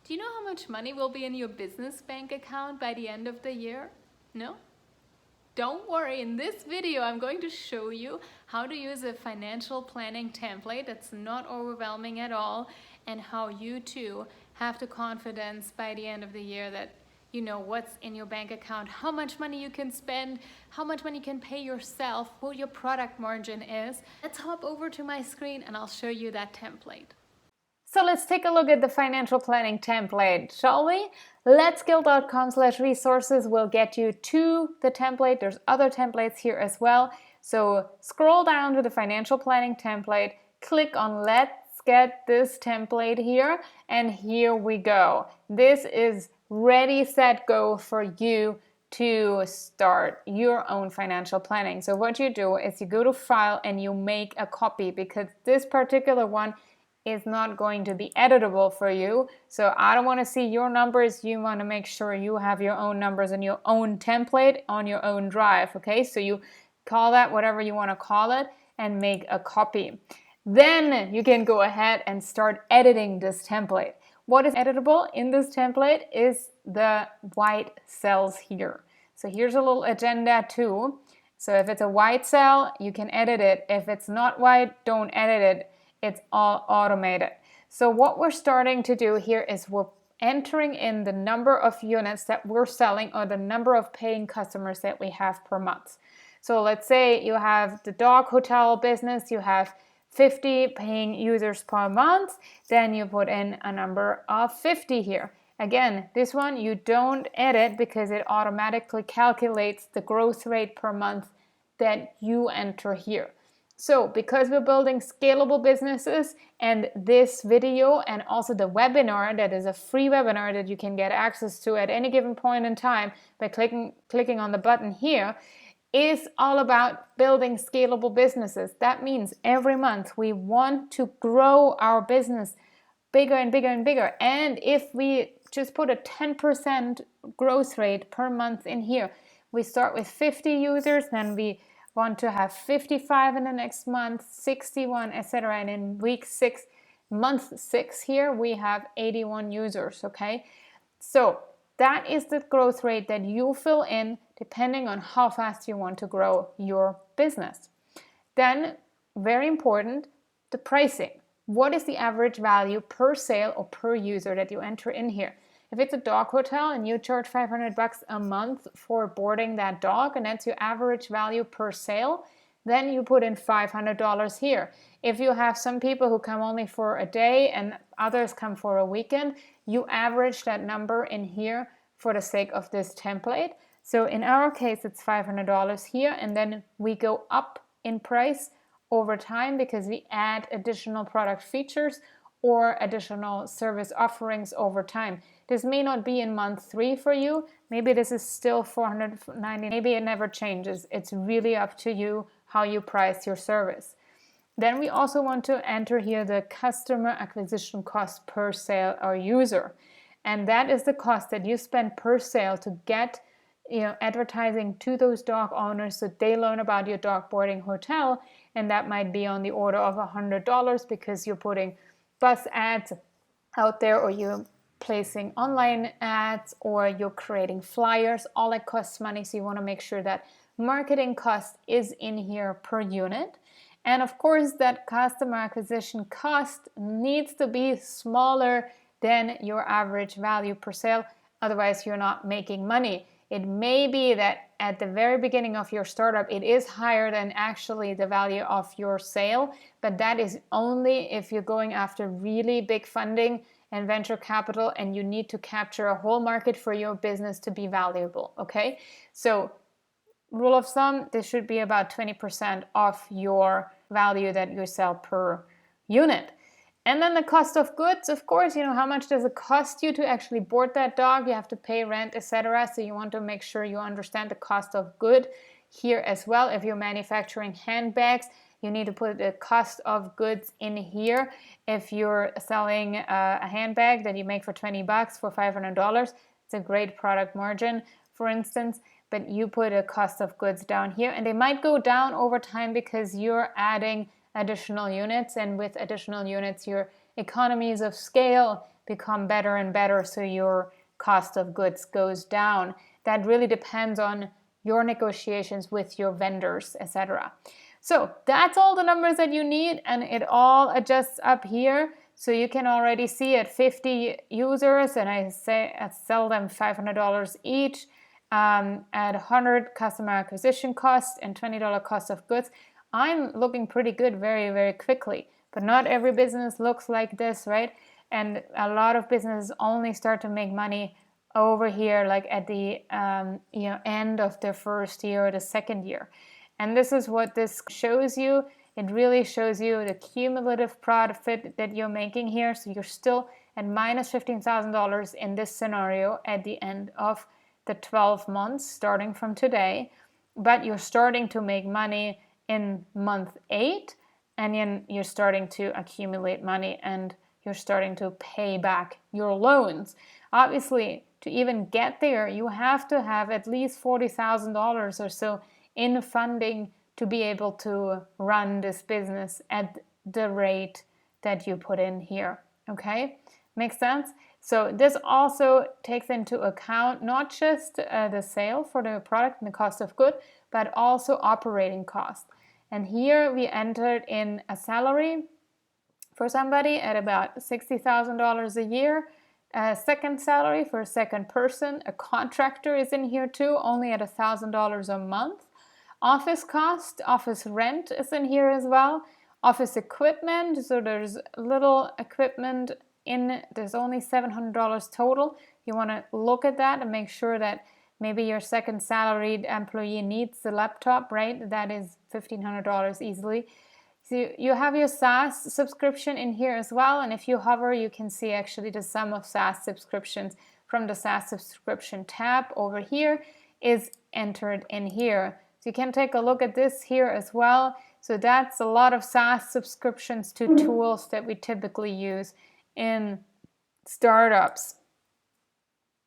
Do you know how much money will be in your business bank account by the end of the year? No? Don't worry, in this video I'm going to show you how to use a financial planning template that's not overwhelming at all, and how you too have the confidence by the end of the year that you know what's in your bank account, how much money you can spend, how much money you can pay yourself, what your product margin is. Let's hop over to my screen and I'll show you that template. So let's take a look at the financial planning template, shall we? letskill.com/resources will get you to the template. There's other templates here as well. So scroll down to the financial planning template, click on Let's Get This Template here, and here we go. This is ready, set, go for you to start your own financial planning. So what you do is you go to File and you make a copy, because this particular one is not going to be editable for you. So I don't want to see your numbers. You want to make sure you have your own numbers and your own template on your own drive. Okay, so you call that whatever you want to call it and make a copy. Then you can go ahead and start editing this template. What is editable in this template is the white cells here. So here's a little agenda too. So if it's a white cell, you can edit it. If it's not white, don't edit it. It's all automated. So what we're starting to do here is we're entering in the number of units that we're selling, or the number of paying customers that we have per month. So let's say you have the dog hotel business, you have 50 paying users per month, then you put in a number of 50 here. Again, this one you don't edit because it automatically calculates the growth rate per month that you enter here. So because we're building scalable businesses, and this video and also the webinar, that is a free webinar that you can get access to at any given point in time by clicking on the button here, is all about building scalable businesses. That means every month we want to grow our business bigger and bigger and bigger. And if we just put a 10% growth rate per month in here, we start with 50 users, then we want to have 55 in the next month, 61, etc. And in month 6 here, we have 81 users, okay? So that is the growth rate that you fill in depending on how fast you want to grow your business. Then, very important, the pricing. What is the average value per sale or per user that you enter in here? If it's a dog hotel and you charge $500 a month for boarding that dog, and that's your average value per sale, then you put in $500 here. If you have some people who come only for a day and others come for a weekend, you average that number in here for the sake of this template. So in our case, it's $500 here, and then we go up in price over time because we add additional product features or additional service offerings over time. This may not be in month 3 for you. Maybe this is still $490. Maybe it never changes. It's really up to you how you price your service. Then we also want to enter here the customer acquisition cost per sale or user. And that is the cost that you spend per sale to get advertising to those dog owners so they learn about your dog boarding hotel. And that might be on the order of $100 because you're putting bus ads out there, or you're placing online ads, or you're creating flyers. All that costs money, so you want to make sure that marketing cost is in here per unit. And of course, that customer acquisition cost needs to be smaller than your average value per sale, otherwise you're not making money. It may be that at the very beginning of your startup, it is higher than actually the value of your sale, but that is only if you're going after really big funding and venture capital and you need to capture a whole market for your business to be valuable, okay? So rule of thumb, this should be about 20% of your value that you sell per unit. And then the cost of goods, of course, how much does it cost you to actually board that dog? You have to pay rent, etc. So you want to make sure you understand the cost of good here as well. If you're manufacturing handbags, you need to put the cost of goods in here. If you're selling a handbag that you make for $20 for $500, it's a great product margin, for instance. But you put a cost of goods down here, and they might go down over time because you're adding additional units, and with additional units your economies of scale become better and better so your cost of goods goes down. That really depends on your negotiations with your vendors, etc. So that's all the numbers that you need, and it all adjusts up here. So you can already see at 50 users, and I sell them $500 each, at 100 customer acquisition cost and $20 cost of goods. I'm looking pretty good very, very quickly. But not every business looks like this, right? And a lot of businesses only start to make money over here, like at the end of the first year or the second year. And this is what this shows you. It really shows you the cumulative profit that you're making here. So you're still at minus $15,000 in this scenario at the end of the 12 months starting from today. But you're starting to make money in month 8, and then you're starting to accumulate money and you're starting to pay back your loans. Obviously, to even get there, you have to have at least $40,000 or so in funding to be able to run this business at the rate that you put in here. Okay, makes sense? So this also takes into account not just the sale for the product and the cost of good, but also operating costs. And here we entered in a salary for somebody at about $60,000 a year. A second salary for a second person. A contractor is in here too, only at $1,000 a month. Office cost, office rent is in here as well. Office equipment, so there's little equipment in, there's only $700 total. You want to look at that and make sure that maybe your second salaried employee needs the laptop, right? That is $1,500 easily. So you have your SaaS subscription in here as well. And if you hover, you can see actually the sum of SaaS subscriptions from the SaaS subscription tab over here is entered in here. So you can take a look at this here as well. So that's a lot of SaaS subscriptions to tools that we typically use in startups.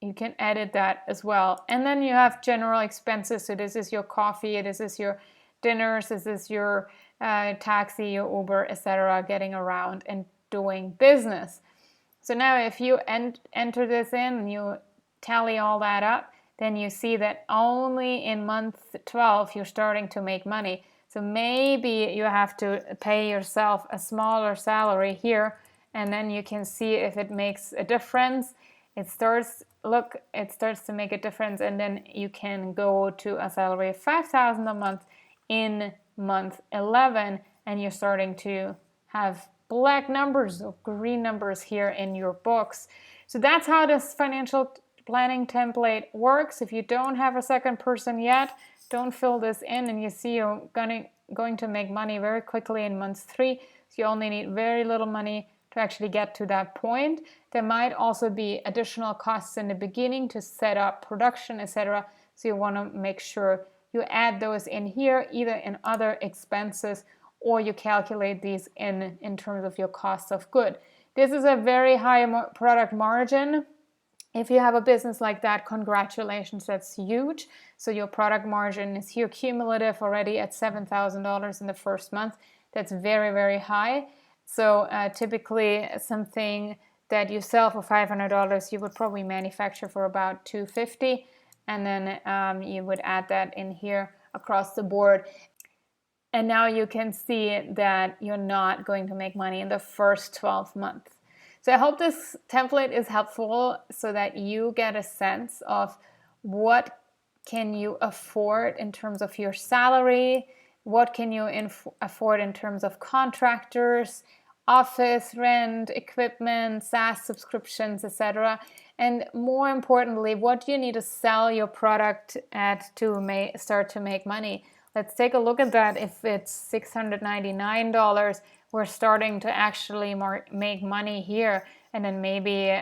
You can edit that as well. And then you have general expenses. So this is your coffee, this is your dinners, this is your taxi, your Uber, etc., getting around and doing business. So now if you enter this in and you tally all that up, then you see that only in month 12 you're starting to make money. So maybe you have to pay yourself a smaller salary here, and then you can see if it makes a difference. It starts to make a difference, and then you can go to a salary of $5,000 a month in month 11, and you're starting to have black numbers or green numbers here in your books. So that's how this financial planning template works. If you don't have a second person yet, don't fill this in, and you see you're going to make money very quickly in month 3. So you only need very little money to actually get to that point. There might also be additional costs in the beginning to set up production, etc. So you want to make sure you add those in here, either in other expenses, or you calculate these in terms of your cost of good. This is a very high product margin. If you have a business like that, congratulations, that's huge. So your product margin is here cumulative already at $7,000 in the first month. That's very, very high. So typically something that you sell for $500, you would probably manufacture for about $250, and then you would add that in here across the board. And now you can see that you're not going to make money in the first 12 months. So I hope this template is helpful so that you get a sense of what can you afford in terms of your salary, what can you afford in terms of contractors, office rent, equipment, SaaS subscriptions, etc. And more importantly, what do you need to sell your product at to start to make money? Let's take a look at that. If it's $699, we're starting to actually make money here, and then maybe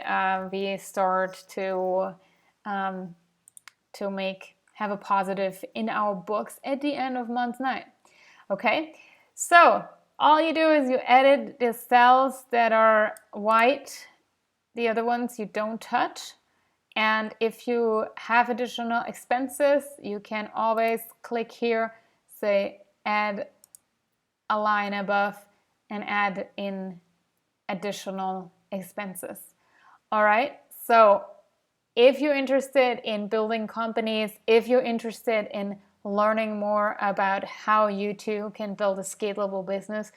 we start to have a positive in our books at the end of month 9. Okay, so all you do is you edit the cells that are white, the other ones you don't touch. And if you have additional expenses, you can always click here, say add a line above, and add in additional expenses. All right, so if you're interested in building companies, if you're interested in learning more about how you too can build a scalable business,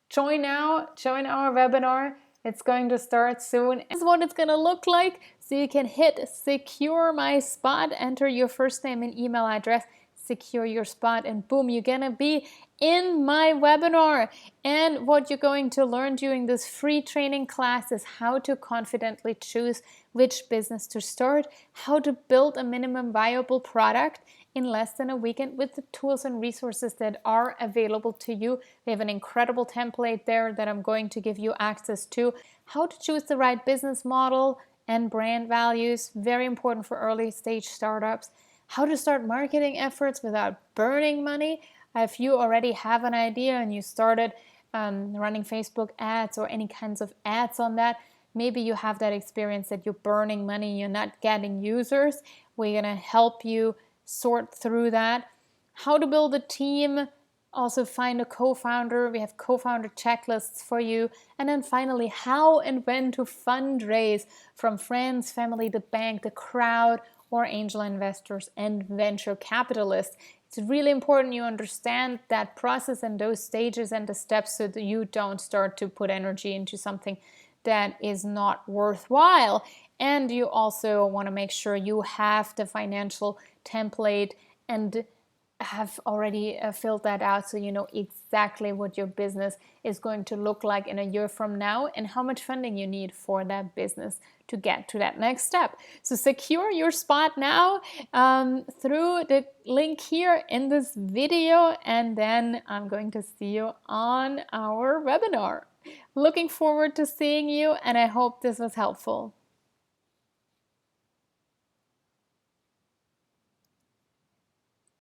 join now, join our webinar. It's going to start soon. This is what it's going to look like. So you can hit secure my spot, enter your first name and email address, secure your spot, and boom, you're going to be in my webinar. And what you're going to learn during this free training class is how to confidently choose which business to start, how to build a minimum viable product in less than a weekend with the tools and resources that are available to you. We have an incredible template there that I'm going to give you access to. How to choose the right business model and brand values, very important for early stage startups. How to start marketing efforts without burning money. If you already have an idea and you started running Facebook ads or any kinds of ads on that, maybe you have that experience that you're burning money, you're not getting users. We're going to help you sort through that. How to build a team, also find a co-founder. We have co-founder checklists for you. And then finally, how and when to fundraise from friends, family, the bank, the crowd, or angel investors and venture capitalists. It's really important you understand that process and those stages and the steps so that you don't start to put energy into something that is not worthwhile. And you also want to make sure you have the financial template and have already filled that out so you know exactly what your business is going to look like in a year from now and how much funding you need for that business to get to that next step. So secure your spot now through the link here in this video, and then I'm going to see you on our webinar. Looking forward to seeing you, and I hope this was helpful.